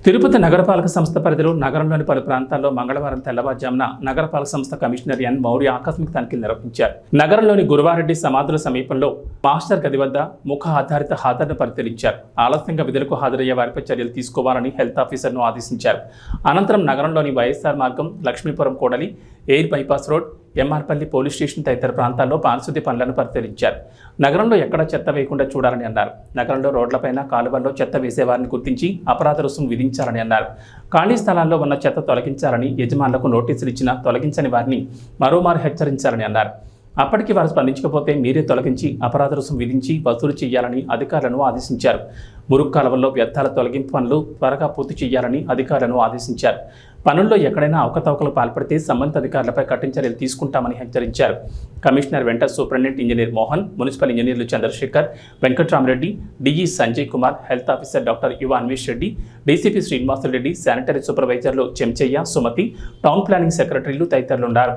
తిరుపతి నగరపాలక సంస్థ పరిధిలో నగరంలోని పలు ప్రాంతాల్లో మంగళవారం తెల్లవారుజామున నగరపాలక సంస్థ కమిషనర్ ఎన్ మౌర్య ఆకస్మిక తనిఖీలు నిర్వహించారు. నగరంలోని గురువారెడ్డి సమాధుల సమీపంలో మాస్టర్ గది వద్ద ముఖ ఆధారిత హాజరును పరిశీలించారు. ఆలస్యంగా విధులకు హాజరయ్యే వారిపై చర్యలు తీసుకోవాలని హెల్త్ ఆఫీసర్ను ఆదేశించారు. అనంతరం నగరంలోని వైఎస్ఆర్ మార్గం, లక్ష్మీపురం కూడలి, air bypass road, MR Palli police station తదితర ప్రాంతాల్లో పారిశుద్ధ్య పనులను పరిశీలించారు. నగరంలో ఎక్కడా చెత్త వేయకుండా చూడాలని అన్నారు. నగరంలో రోడ్లపైన, కాలువల్లో చెత్త వేసేవారిని గుర్తించి అపరాధ రుసుము విధించాలని అన్నారు. ఖాళీ స్థలాల్లో ఉన్న చెత్త తొలగించాలని, యజమానులకు నోటీసులు ఇచ్చినా తొలగించని వారిని మరోమారు హెచ్చరించాలని అన్నారు. అప్పటికి వారు స్పందించకపోతే మీరే తొలగించి అపరాధ రుసుము విధించి వసూలు చేయాలని అధికారులను ఆదేశించారు. మురుగు కాలువల్లో వ్యర్థాల తొలగింపు పనులు త్వరగా పూర్తి చేయాలని అధికారులను ఆదేశించారు. పనుల్లో ఎక్కడైనా అవకతవకలు పాల్పడితే సంబంధిత అధికారులపై కఠిన చర్యలు తీసుకుంటామని హెచ్చరించారు. కమిషనర్ వెంట సూపరింటెండెంట్ ఇంజనీర్ మోహన్, మున్సిపల్ ఇంజనీర్లు Chandrashekar, Venkatramareddy, DE Sanjay Kumar, health officer doctor Yuva Anvesh Reddy, DCP Srinivasulu Reddy, sanitary సూపర్వైజర్లు చెంచయ్య, సుమతి, టౌన్ ప్లానింగ్ సెక్రటరీలు తదితరులున్నారు.